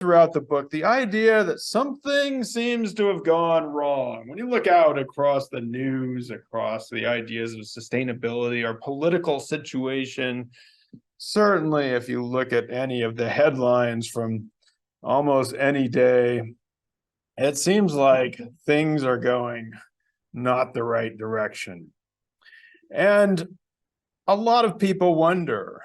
throughout the book, the idea that something seems to have gone wrong. When you look out across the news, across the ideas of sustainability, our political situation, certainly if you look at any of the headlines from almost any day, it seems like things are going not the right direction. And a lot of people wonder,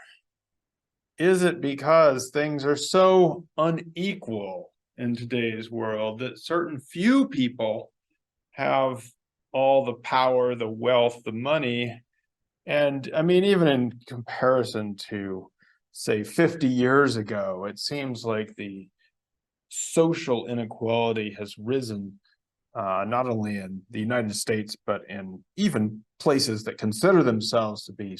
is it because things are so unequal in today's world that certain few people have all the power, the wealth, the money? And I mean, even in comparison to, say, 50 years ago, it seems like the social inequality has risen, not only in the United States, but in even places that consider themselves to be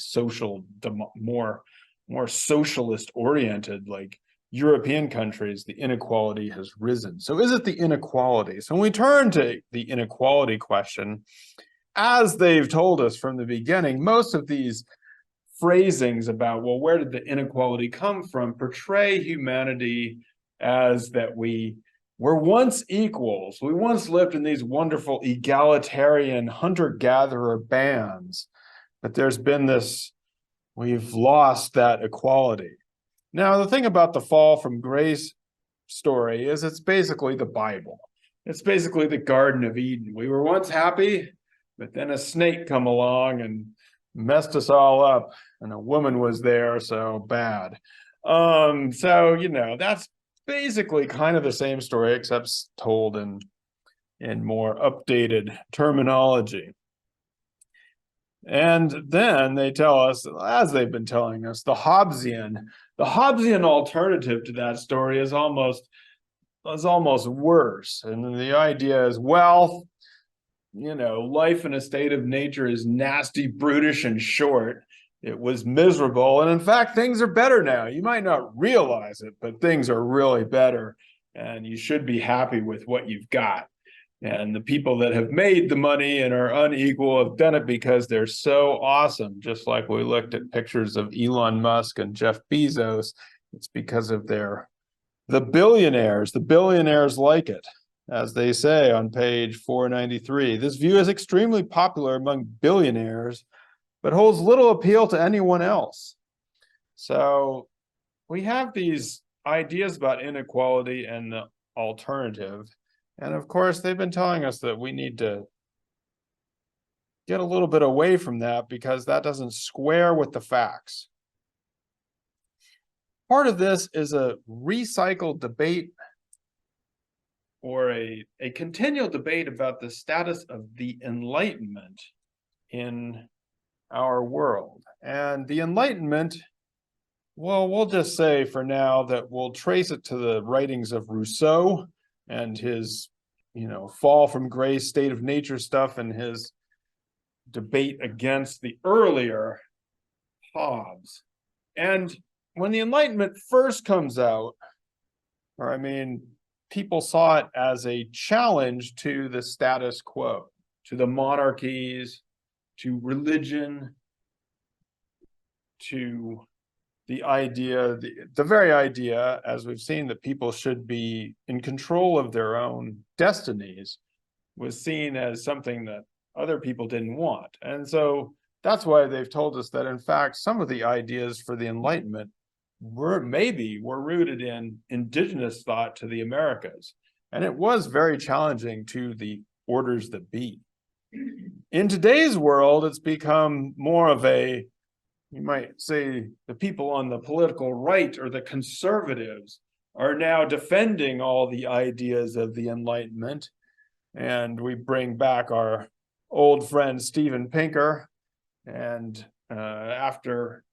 more socialist oriented, like European countries. The inequality has risen. So is it the inequality? So when we turn to the inequality question, as they've told us from the beginning, most of these phrasings about, well, where did the inequality come from, portray humanity as that we were once equals. We once lived in these wonderful egalitarian hunter-gatherer bands, but there's been this, we've lost that equality. Now, the thing about the fall from grace story is it's basically the Bible. It's basically the Garden of Eden. We were once happy, but then a snake come along and messed us all up, and a woman was there, so bad. So, you know, that's basically kind of the same story, except told in more updated terminology. And then they tell us, as they've been telling us, the Hobbesian alternative to that story is almost worse. And the idea is, well, you know, life in a state of nature is nasty, brutish, and short. It was miserable. And in fact, things are better now. You might not realize it, but things are really better. And you should be happy with what you've got. And the people that have made the money and are unequal have done it because they're so awesome. Just like we looked at pictures of Elon Musk and Jeff Bezos, it's because of the billionaires. The billionaires like it. As they say on page 493, this view is extremely popular among billionaires, but holds little appeal to anyone else. So we have these ideas about inequality and the alternative. And of course, they've been telling us that we need to get a little bit away from that because that doesn't square with the facts. Part of this is a recycled debate or a continual debate about the status of the Enlightenment in our world. And the Enlightenment, well, we'll just say for now that we'll trace it to the writings of Rousseau and his, you know, fall from grace, state of nature stuff, and his debate against the earlier Hobbes. And when the Enlightenment first comes out, or I mean, people saw it as a challenge to the status quo, to the monarchies, to religion, to the idea, the very idea, as we've seen, that people should be in control of their own destinies was seen as something that other people didn't want. And so that's why they've told us that, in fact, some of the ideas for the Enlightenment were rooted in indigenous thought to the Americas. And it was very challenging to the orders that be. In today's world, it's become more of a, you might say, the people on the political right or the conservatives are now defending all the ideas of the Enlightenment. And we bring back our old friend Steven Pinker. And after,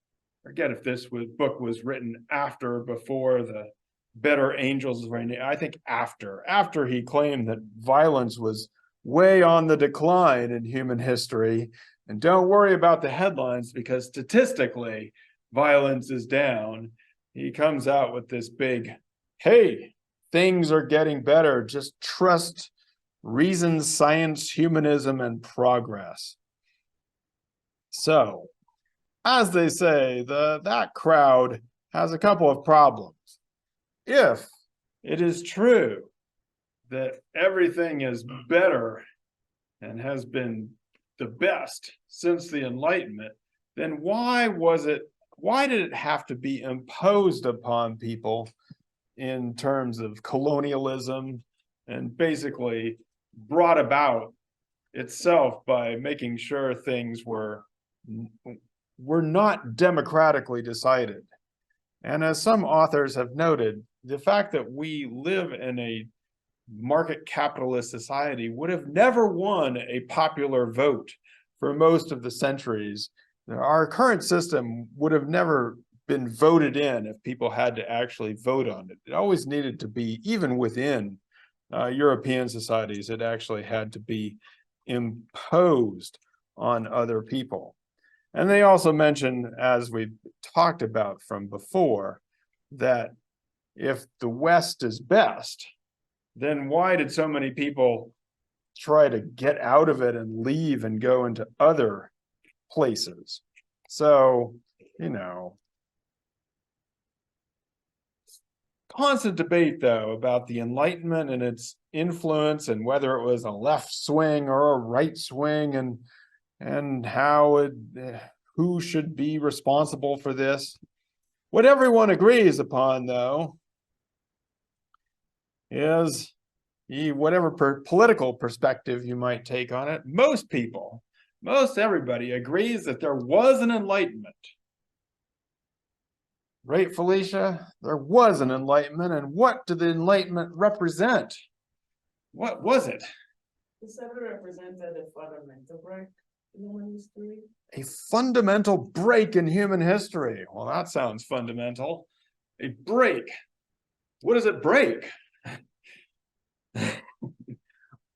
forget if this book was written after or before the Better Angels Reign. I think after he claimed that violence was way on the decline in human history. And don't worry about the headlines because statistically, violence is down. He comes out with this big, hey, things are getting better. Just trust reason, science, humanism, and progress. So, as they say, that crowd has a couple of problems. If it is true that everything is better and has been the best since the Enlightenment, then why did it have to be imposed upon people in terms of colonialism and basically brought about itself by making sure things were not democratically decided? And as some authors have noted, the fact that we live in a market capitalist society would have never won a popular vote for most of the centuries. Our current system would have never been voted in if people had to actually vote on it. It always needed to be, even within European societies, it actually had to be imposed on other people. And they also mention, as we talked about from before, that if the West is best, then why did so many people try to get out of it and leave and go into other places? So, constant debate, though, about the Enlightenment and its influence and whether it was a left swing or a right swing, and who should be responsible for this. What everyone agrees upon, though, is whatever political perspective you might take on it, most everybody agrees that there was an Enlightenment. Right, Felicia? There was an Enlightenment, and what did the Enlightenment represent? What was it? This ever represented a fundamental break in human history? A fundamental break in human history. Well, that sounds fundamental. A break. What does it break?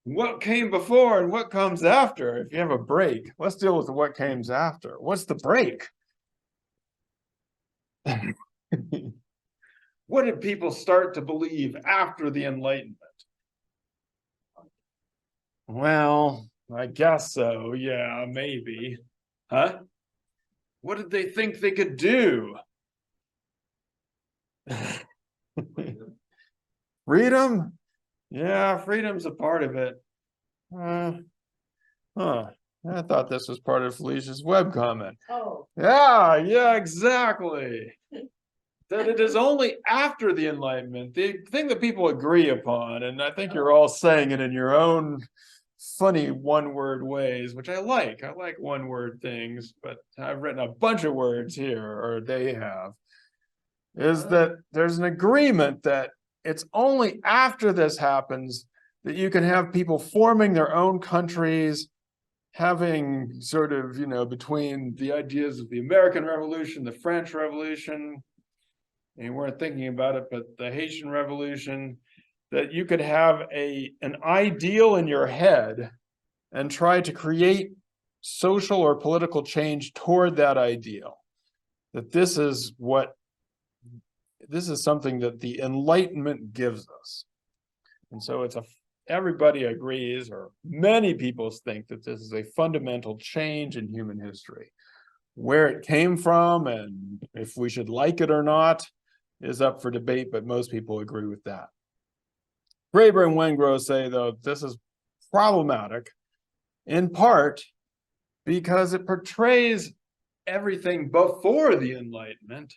What came before and what comes after? If you have a break, let's deal with what comes after. What's the break? What did people start to believe after the Enlightenment? Well, I guess so. Yeah, maybe. Huh? What did they think they could do? Freedom? Yeah, freedom's a part of it. I thought this was part of Felicia's web comment. Oh. Yeah, exactly. That it is only after the Enlightenment, the thing that people agree upon, and I think you're all saying it in your own funny one-word ways, which I like. I like one-word things, but I've written a bunch of words here, or they have, is that there's an agreement that it's only after this happens that you can have people forming their own countries, having sort of, between the ideas of the American Revolution, the French Revolution, and you weren't thinking about it, but the Haitian Revolution, that you could have an ideal in your head and try to create social or political change toward that ideal. That this is something that the Enlightenment gives us. And so everybody agrees, or many people think, that this is a fundamental change in human history. Where it came from and if we should like it or not is up for debate, but most people agree with that. Graeber and Wengrow say, though, this is problematic in part because it portrays everything before the Enlightenment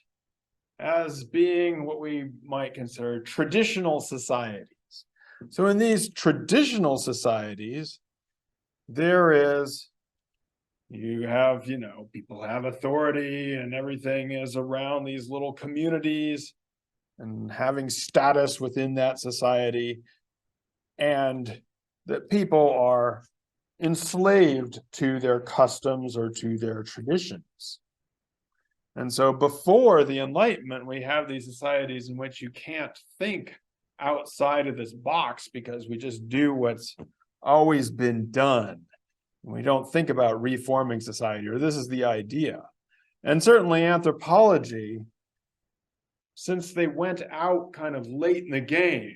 as being what we might consider traditional societies. So in these traditional societies, you have, people have authority and everything is around these little communities and having status within that society, and that people are enslaved to their customs or to their traditions. And so before the Enlightenment, we have these societies in which you can't think outside of this box because we just do what's always been done. We don't think about reforming society, or this is the idea. And certainly anthropology, since they went out kind of late in the game,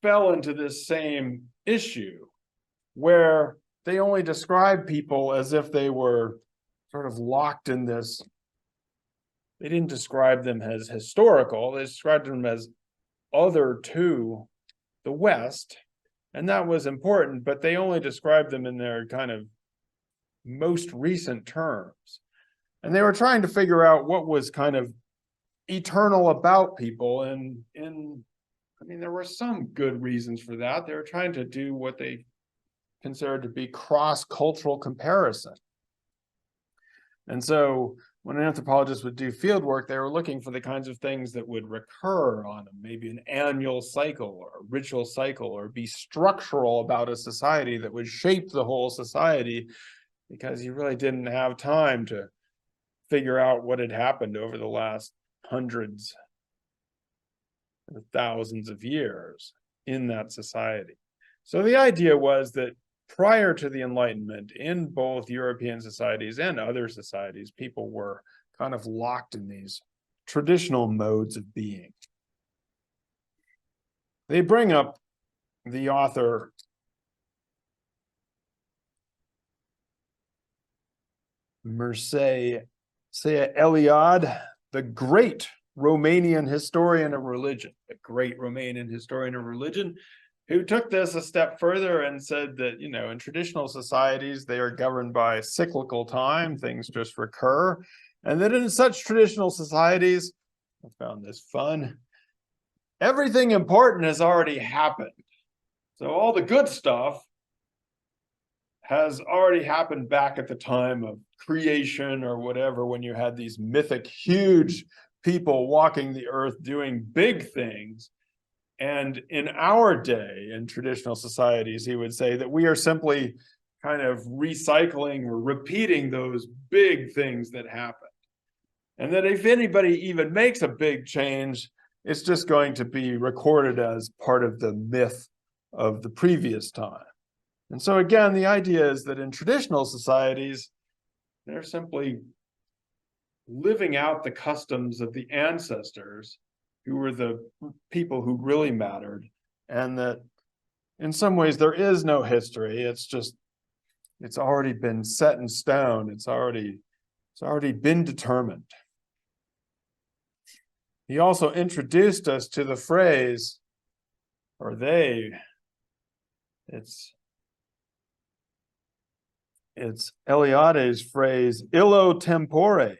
fell into this same issue where they only describe people as if they were sort of locked in this. They didn't describe them as historical. They described them as other to the West, and that was important, but they only described them in their kind of most recent terms. And they were trying to figure out what was kind of eternal about people, and I mean, there were some good reasons for that. They were trying to do what they considered to be cross-cultural comparison. And so when an anthropologist would do field work, they were looking for the kinds of things that would recur on maybe an annual cycle or a ritual cycle, or be structural about a society that would shape the whole society, because you really didn't have time to figure out what had happened over the last hundreds or thousands of years in that society. So the idea was that prior to the Enlightenment, in both European societies and other societies, people were kind of locked in these traditional modes of being. They bring up the author Mircea Eliade, the great Romanian historian of religion, who took this a step further and said that, you know, in traditional societies, they are governed by cyclical time, things just recur, and that in such traditional societies, I found this fun, everything important has already happened. So all the good stuff has already happened back at the time of creation or whatever, when you had these mythic, huge people walking the earth doing big things. And in our day, in traditional societies, he would say that we are simply kind of recycling or repeating those big things that happened. And that if anybody even makes a big change, it's just going to be recorded as part of the myth of the previous time. And so again, the idea is that in traditional societies, they're simply living out the customs of the ancestors, who were the people who really mattered, and that in some ways there is no history. It's just, it's already been set in stone. It's already been determined. He also introduced us to the phrase, or it's Eliade's phrase, illo tempore,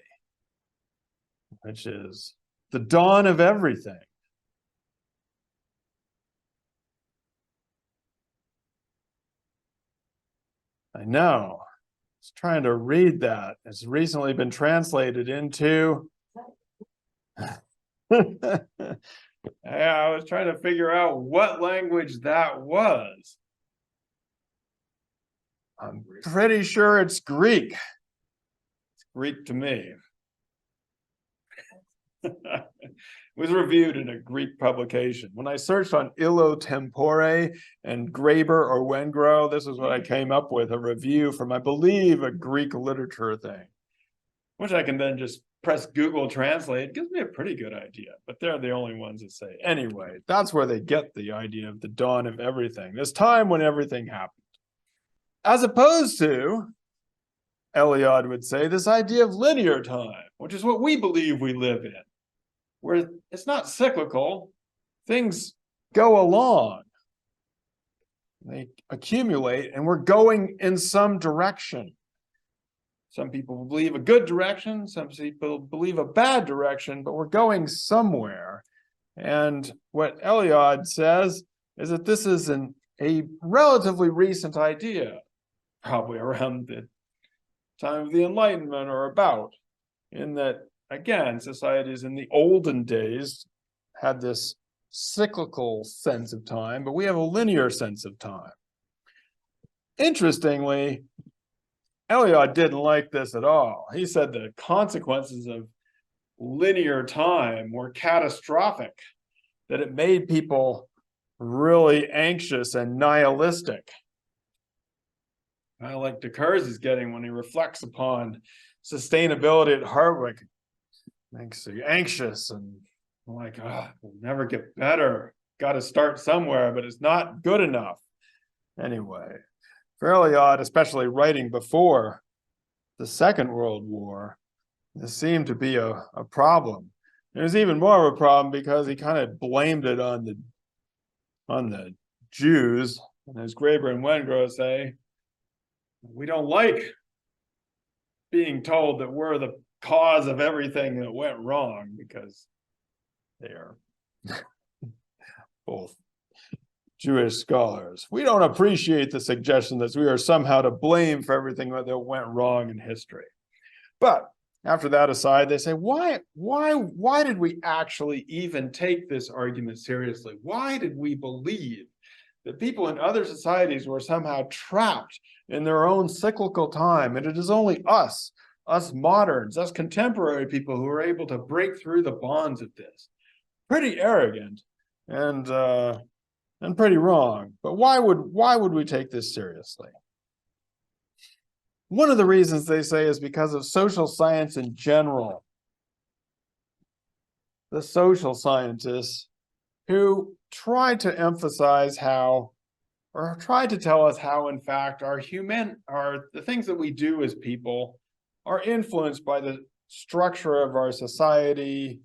which is the dawn of everything. I know. I was trying to read that. It's recently been translated into. Yeah, I was trying to figure out what language that was. I'm pretty sure it's Greek. It's Greek to me. It was reviewed in a Greek publication. When I searched on illo tempore and Graeber or Wengrow, this is what I came up with, a review from, I believe, a Greek literature thing, which I can then just press Google Translate. It gives me a pretty good idea, but they're the only ones that say. Anyway, that's where they get the idea of the dawn of everything, this time when everything happened. As opposed to, Eliade would say, this idea of linear time, which is what we believe we live in, where it's not cyclical, things go along, they accumulate, and we're going in some direction. Some people believe a good direction, some people believe a bad direction, but we're going somewhere. And what Eliade says is that this is a relatively recent idea, probably around the time of the Enlightenment or about, in that, again, societies in the olden days had this cyclical sense of time, but we have a linear sense of time. Interestingly, Eliade didn't like this at all. He said the consequences of linear time were catastrophic, that it made people really anxious and nihilistic. Kind of like Descartes is getting when he reflects upon sustainability at Hartwick. Makes you anxious and like, we'll never get better. Got to start somewhere, but it's not good enough. Anyway, for Eliade, especially writing before the Second World War, this seemed to be a problem. It was even more of a problem because he kind of blamed it on the Jews. And as Graeber and Wengrow say, we don't like being told that we're the cause of everything that went wrong, because they are both Jewish scholars. We don't appreciate the suggestion that we are somehow to blame for everything that went wrong in history. But after that aside, they say, why did we actually even take this argument seriously? Why did we believe that people in other societies were somehow trapped in their own cyclical time, and it is only us moderns, us contemporary people who are able to break through the bonds of this? Pretty arrogant and pretty wrong. But why would we take this seriously? One of the reasons, they say, is because of social science in general. The social scientists who try to emphasize how, or try to tell us how, in fact, the things that we do as people are influenced by the structure of our society,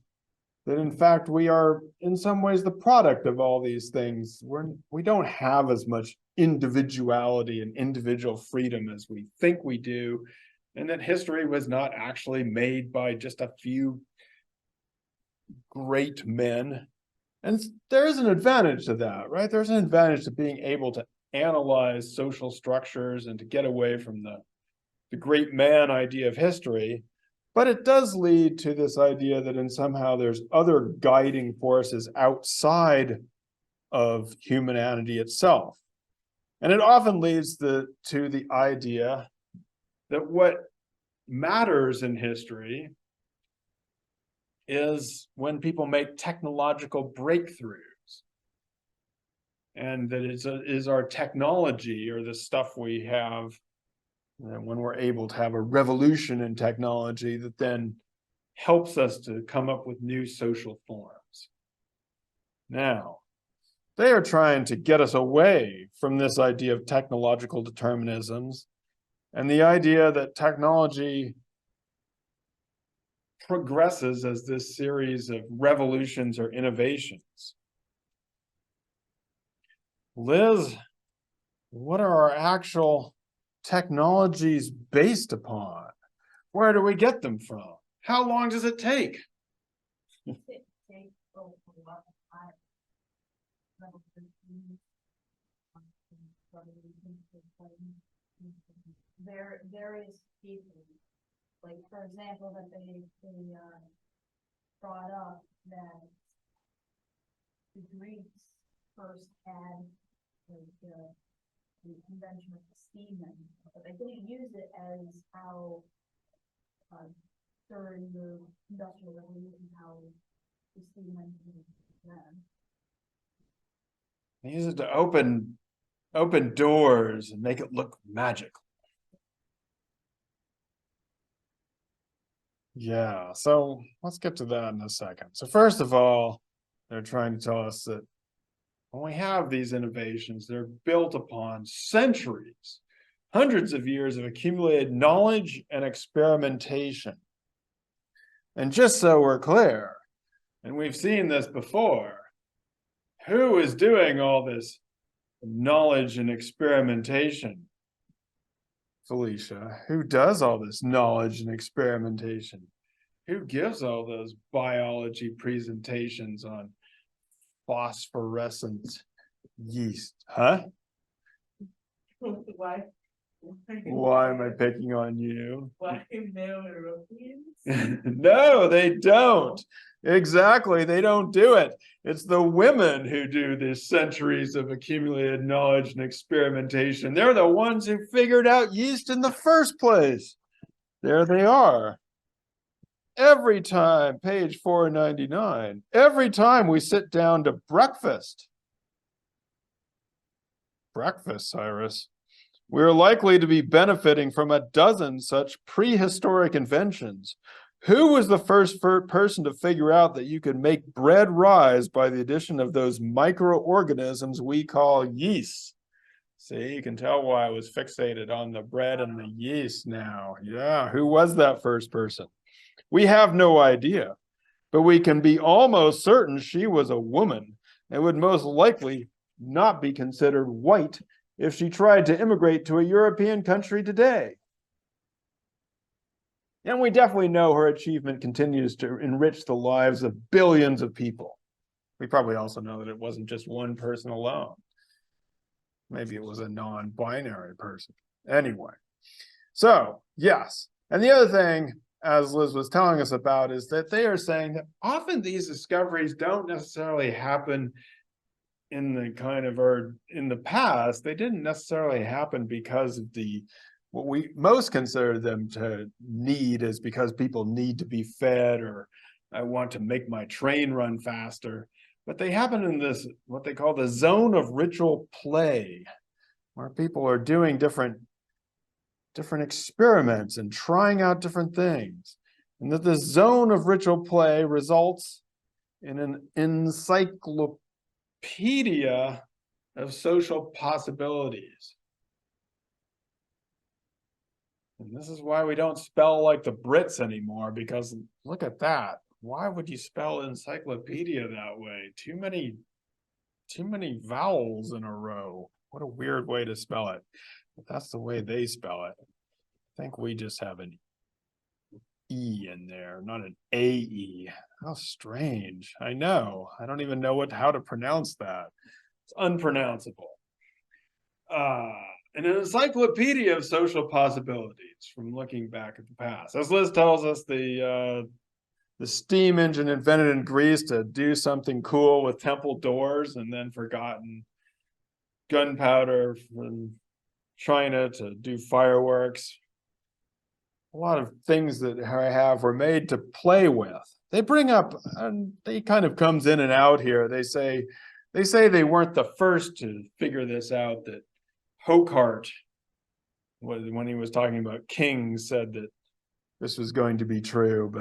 that in fact we are in some ways the product of all these things. We don't have as much individuality and individual freedom as we think we do, and that history was not actually made by just a few great men. And there is an advantage to that, right? There's an advantage to being able to analyze social structures and to get away from the great man idea of history. But it does lead to this idea that somehow there's other guiding forces outside of humanity itself. And it often leads to the idea that what matters in history is when people make technological breakthroughs. And that it is our technology, or the stuff we have, and when we're able to have a revolution in technology, that then helps us to come up with new social forms. Now, they are trying to get us away from this idea of technological determinisms and the idea that technology progresses as this series of revolutions or innovations. Liz, what are our actual technologies based upon? Where do we get them from? How long does it take? There is people, like, for example, that they brought up that the Greeks first had the invention of the steam engine, but they didn't use it as how during the Industrial Revolution, how the steam engine ran. They use it to open doors and make it look magical. Yeah, so let's get to that in a second. So first of all, they're trying to tell us that when we have these innovations, they're built upon centuries, hundreds of years of accumulated knowledge and experimentation. And just so we're clear, and we've seen this before, who is doing all this knowledge and experimentation? Felicia, who does all this knowledge and experimentation? Who gives all those biology presentations on phosphorescent yeast? Huh? Why? Why am I picking on you? Why male Europeans? No, they don't. Exactly, they don't do it. It's the women who do this centuries of accumulated knowledge and experimentation. They're the ones who figured out yeast in the first place. There they are. Every time, page 499, every time we sit down to breakfast, Cyrus, we are likely to be benefiting from a dozen such prehistoric inventions. Who was the first person to figure out that you could make bread rise by the addition of those microorganisms we call yeast? See, you can tell why I was fixated on the bread and the yeast now. Yeah, who was that first person? We have no idea. but we can be almost certain she was a woman and would most likely not be considered white if she tried to immigrate to a European country today. And we definitely know her achievement continues to enrich the lives of billions of people. We probably also know that it wasn't just one person alone. Maybe it was a non-binary person. Anyway, so yes. And the other thing, as Liz was telling us about, is that they are saying that often these discoveries don't necessarily happen in the kind of, or in the past, they didn't necessarily happen because of what we most consider them to need is because people need to be fed, or I want to make my train run faster. But they happen in this, what they call the zone of ritual play, where people are doing different experiments and trying out different things. And that the zone of ritual play results in an encyclopedia of social possibilities. And this is why we don't spell like the Brits anymore, because look at that. Why would you spell encyclopedia that way? Too many vowels in a row. What a weird way to spell it. But that's the way they spell it. I think we just have an E in there, not an AE. How strange. I know. I don't even know how to pronounce that. It's unpronounceable. And an encyclopedia of social possibilities from looking back at the past. As Liz tells us, the steam engine invented in Greece to do something cool with temple doors, and then forgotten gunpowder from China to do fireworks. A lot of things that I have were made to play with. They bring up, and they kind of comes in and out here. They say they weren't the first to figure this out, that Hocart, when he was talking about kings, said that this was going to be true,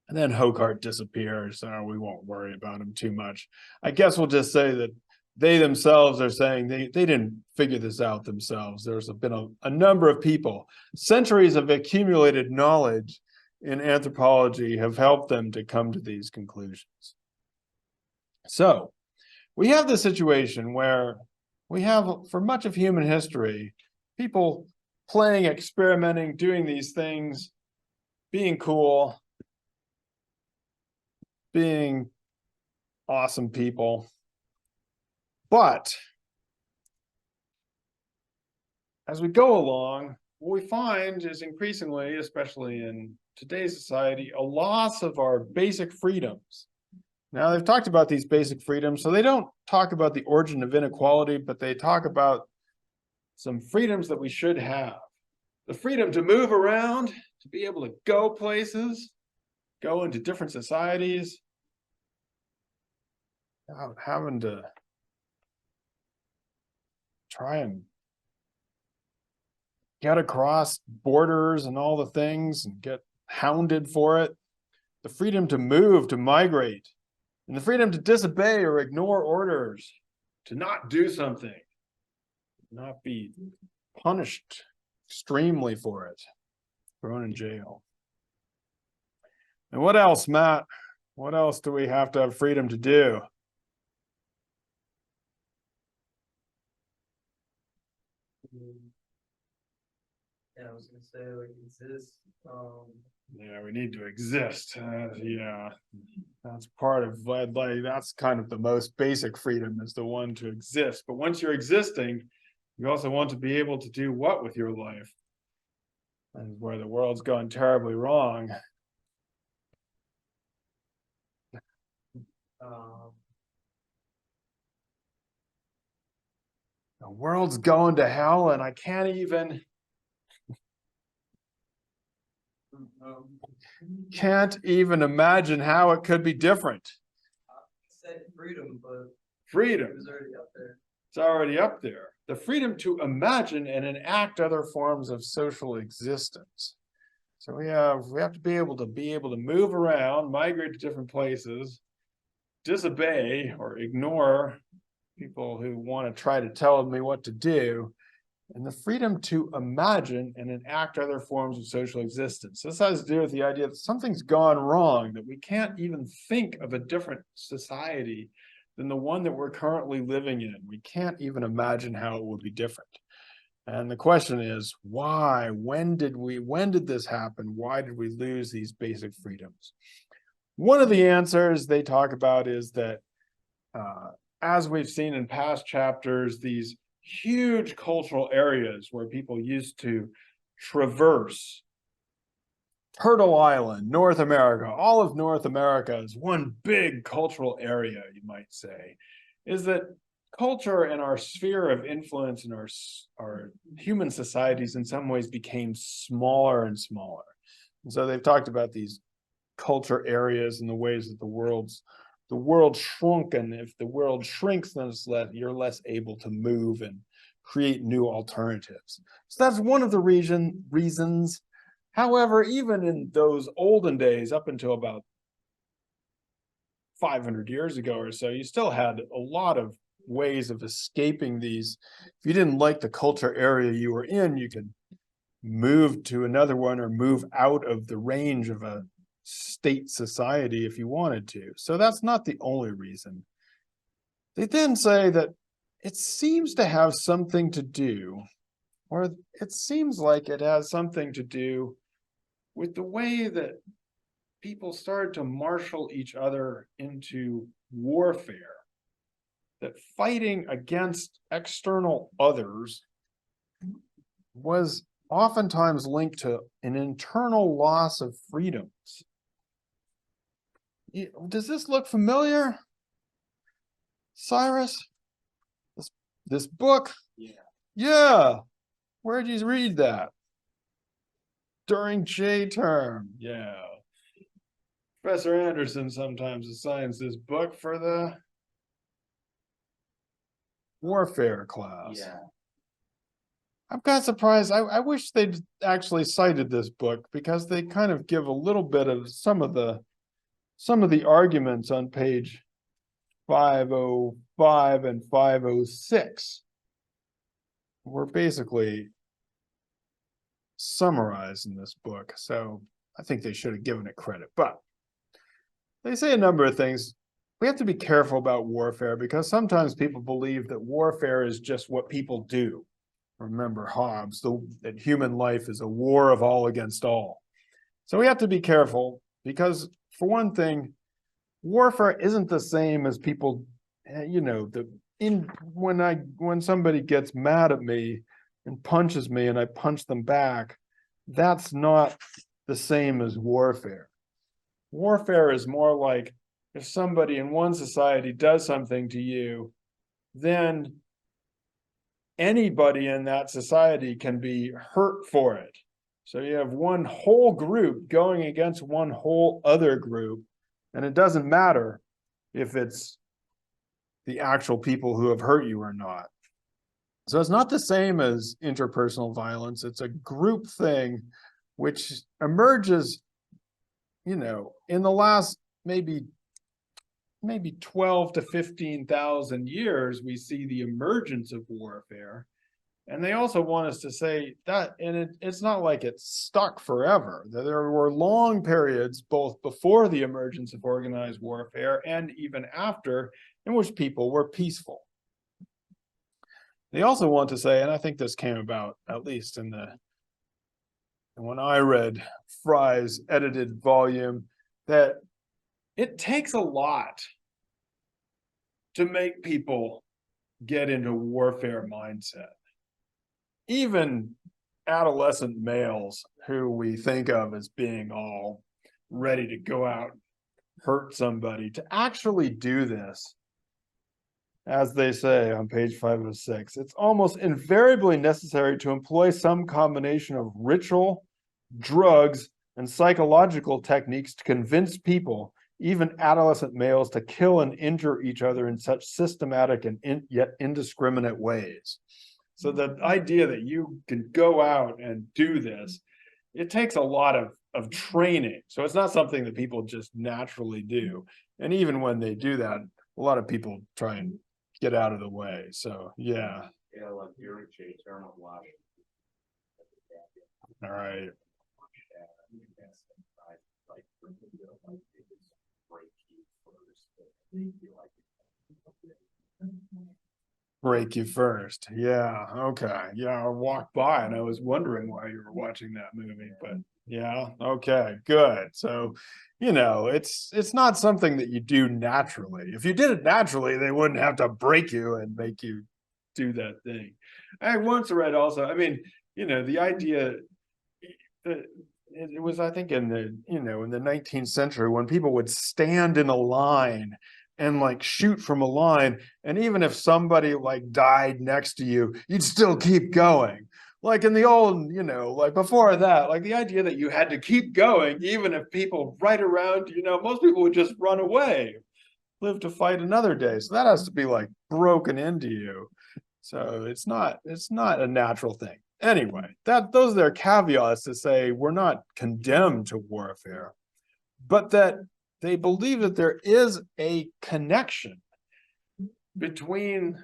and then Hocart disappears, so we won't worry about him too much. I guess we'll just say that they themselves are saying they didn't figure this out themselves. There's been a number of people. Centuries of accumulated knowledge in anthropology have helped them to come to these conclusions. So we have this situation where we have, for much of human history, people playing, experimenting, doing these things, being cool, being awesome people. But as we go along, what we find is increasingly, especially in today's society, a loss of our basic freedoms. Now, they've talked about these basic freedoms, so they don't talk about the origin of inequality, but they talk about some freedoms that we should have. The freedom to move around, to be able to go places, go into different societies, without having to try and get across borders and all the things and get hounded for it. The freedom to move, to migrate, and the freedom to disobey or ignore orders, to not do something, not be punished extremely for it, thrown in jail. And what else, Matt? What else do we have to have freedom to do? Yeah, I was gonna say, like, exist. Yeah, we need to exist. Yeah, that's part of like that's kind of the most basic freedom, is the one to exist. But once you're existing, you also want to be able to do what with your life? And where the world's gone terribly wrong. The world's going to hell, and I can't even imagine how it could be different. Said freedom, but Freedom. it was already up there. It's already up there. The freedom to imagine and enact other forms of social existence. So we have to be able to move around, migrate to different places, disobey or ignore people who want to try to tell me what to do, and the freedom to imagine and enact other forms of social existence. This has to do with the idea that something's gone wrong, that we can't even think of a different society than the one that we're currently living in. We can't even imagine how it would be different. And the question is, why? When did this happen? Why did we lose these basic freedoms? One of the answers they talk about is that, as we've seen in past chapters, these huge cultural areas where people used to traverse Turtle Island, North America, all of North America is one big cultural area, you might say, is that culture and our sphere of influence in our human societies in some ways became smaller and smaller. And so they've talked about these culture areas and the ways that the world shrunk, and if the world shrinks, then you're less able to move and create new alternatives. So that's one of the reasons. However, even in those olden days, up until about 500 years ago or so, you still had a lot of ways of escaping these. If you didn't like the culture area you were in, you could move to another one or move out of the range of a state society if you wanted to. So that's not the only reason. They then say that it seems to have something to do, or it seems like it has something to do with the way that people started to marshal each other into warfare, that fighting against external others was oftentimes linked to an internal loss of freedoms. Does this look familiar, Cyrus? This book? Yeah. Where did you read that? During J term. Yeah. Professor Anderson sometimes assigns this book for the warfare class. Yeah. I'm kind of surprised. I wish they'd actually cited this book, because they kind of give a little bit of some of the arguments on page 505 and 506 were basically summarized in this book. So I think they should have given it credit, but they say a number of things. We have to be careful about warfare, because sometimes people believe that warfare is just what people do. Remember Hobbes, that human life is a war of all against all. So we have to be careful, because for one thing, warfare isn't the same as people, when somebody gets mad at me and punches me and I punch them back, that's not the same as warfare. Warfare is more like if somebody in one society does something to you, then anybody in that society can be hurt for it. So you have one whole group going against one whole other group, and it doesn't matter if it's the actual people who have hurt you or not. So it's not the same as interpersonal violence. It's a group thing which emerges, in the last maybe 12 to 15,000 years, we see the emergence of warfare. And they also want us to say that, and it's not like it's stuck forever. There were long periods, both before the emergence of organized warfare and even after, in which people were peaceful. They also want to say, and I think this came about, at least when I read Fry's edited volume, that it takes a lot to make people get into warfare mindset. Even adolescent males who we think of as being all ready to go out and hurt somebody, to actually do this, as they say on page 506, it's almost invariably necessary to employ some combination of ritual, drugs, and psychological techniques to convince people, even adolescent males, to kill and injure each other in such systematic and yet indiscriminate ways. So the idea that you can go out and do this, it takes a lot of training. So it's not something that people just naturally do. And even when they do that, a lot of people try and get out of the way. So yeah. All right. Break you first. Yeah. Okay. Yeah. I walked by and I was wondering why you were watching that movie, but yeah. Okay. Good. So, it's not something that you do naturally. If you did it naturally, they wouldn't have to break you and make you do that thing. I once read also, I mean, the idea that it was, I think, in the 19th century when people would stand in a line and like shoot from a line, and even if somebody like died next to you, you'd still keep going. Like in the old, like before that, like the idea that you had to keep going, even if people right around, most people would just run away, live to fight another day. So that has to be like broken into you. So it's not a natural thing. Anyway, those are their caveats to say we're not condemned to warfare, but that they believe that there is a connection between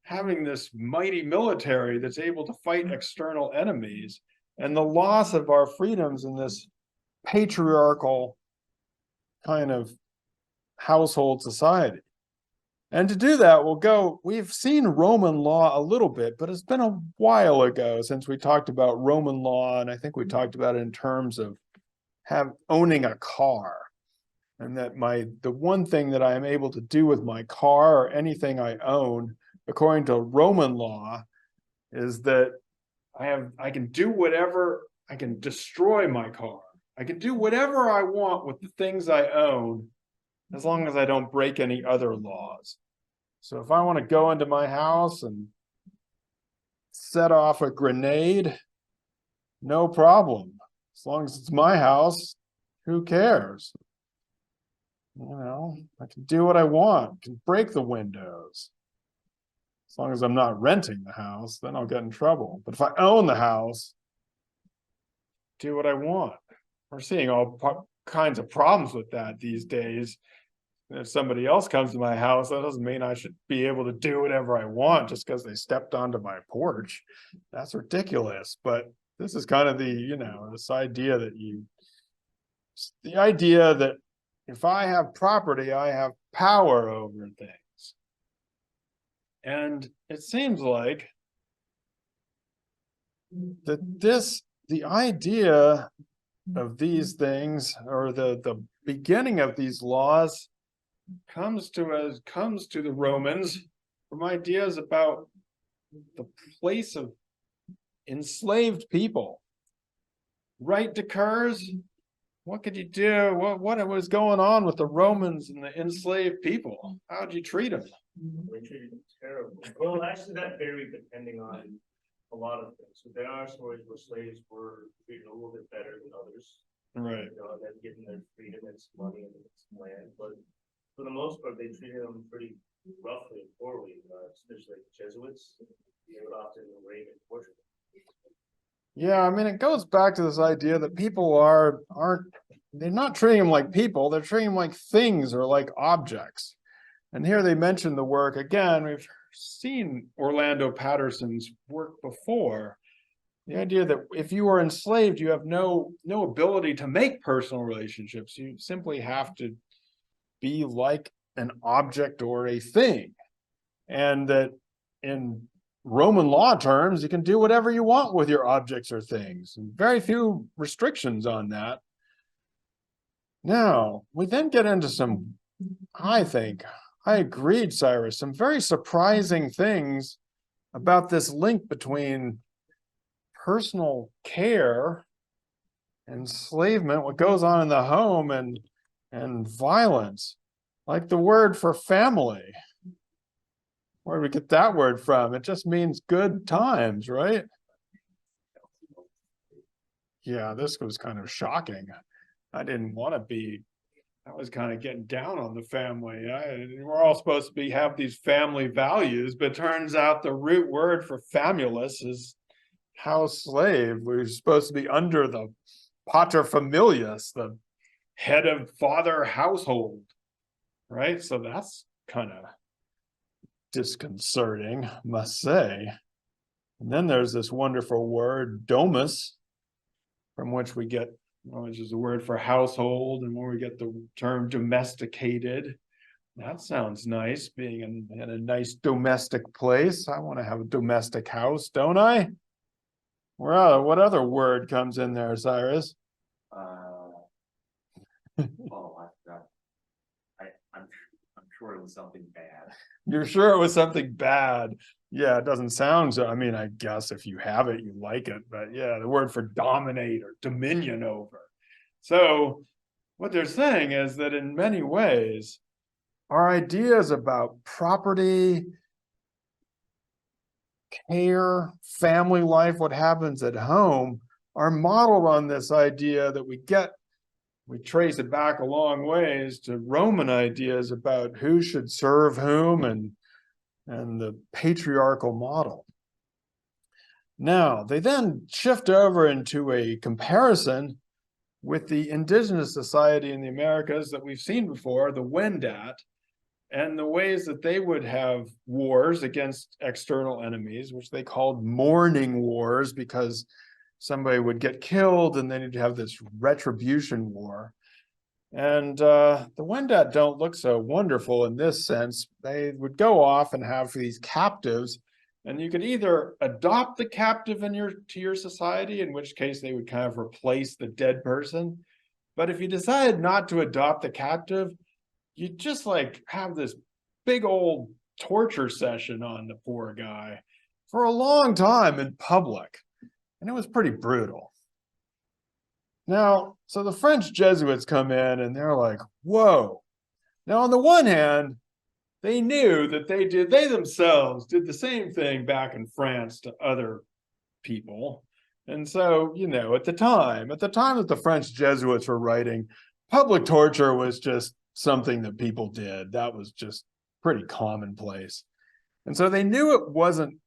having this mighty military that's able to fight external enemies and the loss of our freedoms in this patriarchal kind of household society. And to do that, we've seen Roman law a little bit, but it's been a while ago since we talked about Roman law. And I think we talked about it in terms of owning a car. And that the one thing that I am able to do with my car or anything I own, according to Roman law, is that I can do whatever, I can destroy my car. I can do whatever I want with the things I own, as long as I don't break any other laws. So if I want to go into my house and set off a grenade, no problem. As long as it's my house, who cares? I can do what I want, I can break the windows. As long as I'm not renting the house, then I'll get in trouble. But if I own the house, do what I want. We're seeing all kinds of problems with that these days. If somebody else comes to my house, that doesn't mean I should be able to do whatever I want just because they stepped onto my porch. That's ridiculous. But this is kind of this idea that if I have property, I have power over things. And it seems like that the idea of these things, or the beginning of these laws, comes to the Romans from ideas about the place of enslaved people. Right decurs? What could you do? What was going on with the Romans and the enslaved people? How'd you treat them? They treated them terribly. Well, actually, that varied depending on a lot of things. So there are stories where slaves were treated a little bit better than others. Right. And then given their freedom and some money and some land. But for the most part, they treated them pretty roughly and poorly, especially like the Jesuits. They would often rape and torture them. Yeah, I mean, it goes back to this idea that people they're not treating them like people, they're treating them like things or like objects. And here they mention the work again. We've seen Orlando Patterson's work before. The idea that if you are enslaved, you have no ability to make personal relationships. You simply have to be like an object or a thing. And that in Roman law terms, you can do whatever you want with your objects or things. And very few restrictions on that. Now, we then get into some, I agreed, Cyrus, some very surprising things about this link between personal care, enslavement, what goes on in the home, and violence. Like the word for family. Where do we get that word from? It just means good times, right? Yeah, this was kind of shocking. I didn't want to be, I was kind of getting down on the family. We're all supposed to have these family values, but it turns out the root word for famulus is house slave. We're supposed to be under the pater familias, the head of father household, right? So that's kind of disconcerting, must say. And then there's this wonderful word, domus, from which we get, which is a word for household, and where we get the term domesticated. That sounds nice, being in a nice domestic place. I want to have a domestic house, don't I? What other word comes in there, Cyrus? Oh, I forgot. I'm sure it was something bad. You're sure it was something bad? Yeah, it doesn't sound so. I mean, I guess if you have it, you like it, but yeah, the word for dominate or dominion over. So what they're saying is that in many ways, our ideas about property, care, family life, what happens at home, are modeled on this idea that we trace it back a long ways to Roman ideas about who should serve whom and the patriarchal model. Now, they then shift over into a comparison with the indigenous society in the Americas that we've seen before, the Wendat, and the ways that they would have wars against external enemies, which they called mourning wars, because somebody would get killed and then you'd have this retribution war. And the Wendat don't look so wonderful in this sense. They would go off and have these captives, and you could either adopt the captive to your society, in which case they would kind of replace the dead person. But if you decided not to adopt the captive, you just like have this big old torture session on the poor guy for a long time in public. And it was pretty brutal. Now, so the French Jesuits come in and they're like, whoa. Now, on the one hand, they knew that they themselves did the same thing back in France to other people. And so, you know, at the time that the French Jesuits were writing, public torture was just something that people did. That was just pretty commonplace. And so they knew it wasn't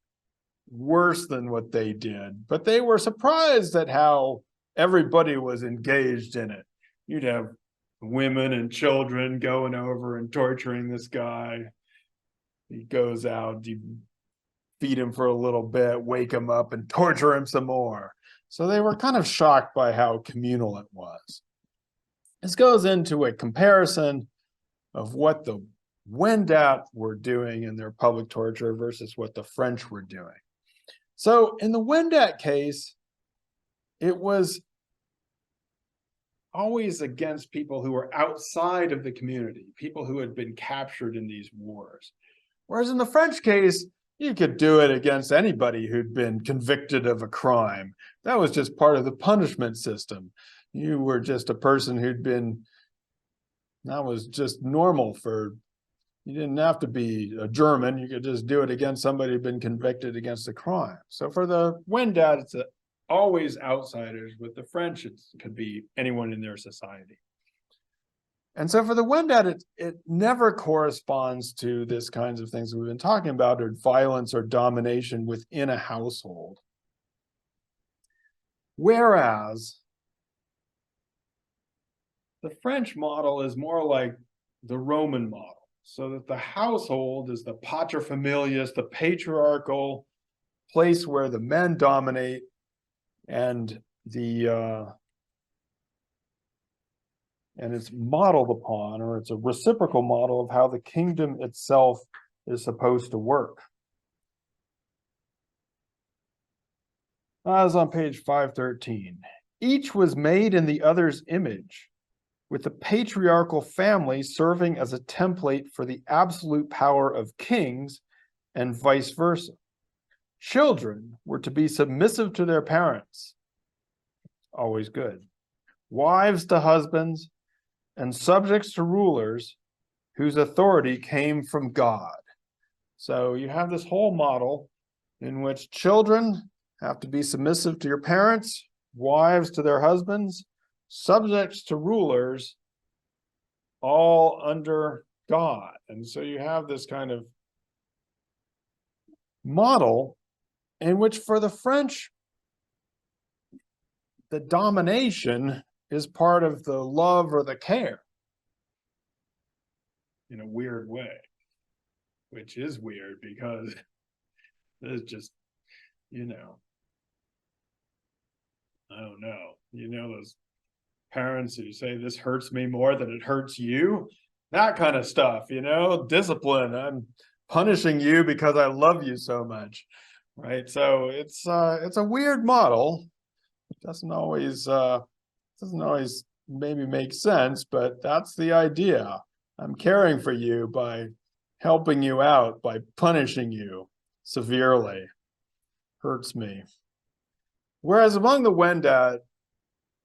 worse than what they did, but they were surprised at how everybody was engaged in it. You'd have women and children going over and torturing this guy. He goes out, you feed him for a little bit, wake him up, and torture him some more. So they were kind of shocked by how communal it was. This goes into a comparison of what the Wendat were doing in their public torture versus what the French were doing. So in the Wendat case, it was always against people who were outside of the community, people who had been captured in these wars. Whereas in the French case, you could do it against anybody who'd been convicted of a crime. That was just part of the punishment system. You were just a person that was just normal you didn't have to be a German. You could just do it against somebody who'd been convicted against a crime. So for the Wendat, it's always outsiders. With the French, it could be anyone in their society. And so for the Wendat, it never corresponds to this kinds of things we've been talking about, or violence or domination within a household. Whereas the French model is more like the Roman model, so that the household is the paterfamilias, the patriarchal place where the men dominate, and it's modeled upon, or it's a reciprocal model of how the kingdom itself is supposed to work. As on page 513, each was made in the other's image, with the patriarchal family serving as a template for the absolute power of kings, and vice versa. Children were to be submissive to their parents, always good. Wives to husbands, and subjects to rulers whose authority came from God. So you have this whole model in which children have to be submissive to your parents, wives to their husbands, subjects to rulers, all under God. And so you have this kind of model in which for the French, the domination is part of the love or the care in a weird way. which is weird because it's just, you know, I don't know, you know, those parents who say this hurts me more than it hurts you, that kind of stuff, you know, discipline. I'm punishing you because I love you so much, right? So it's a weird model. It doesn't always maybe make sense, but that's the idea. I'm caring for you by helping you out, by punishing you severely. Hurts me. Whereas among the Wendat,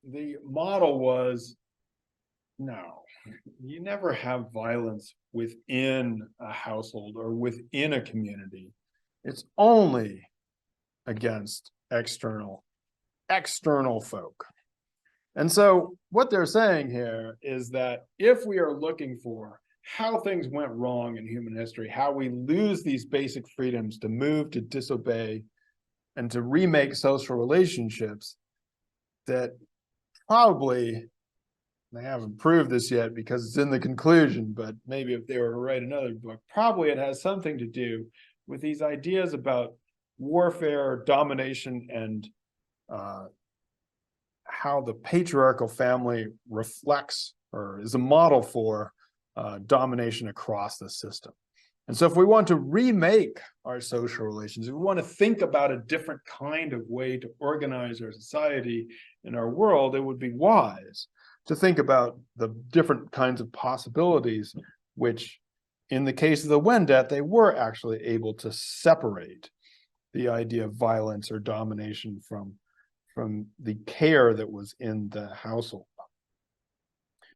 the model was, no, you never have violence within a household or within a community. It's only against external folk. And so what they're saying here is that if we are looking for how things went wrong in human history, how we lose these basic freedoms to move, to disobey, and to remake social relationships, that probably, they haven't proved this yet because it's in the conclusion, but maybe if they were to write another book, probably it has something to do with these ideas about warfare, domination, and how the patriarchal family reflects or is a model for domination across the system. And so if we want to remake our social relations, if we want to think about a different kind of way to organize our society and our world, it would be wise to think about the different kinds of possibilities, which in the case of the Wendat, they were actually able to separate the idea of violence or domination from the care that was in the household.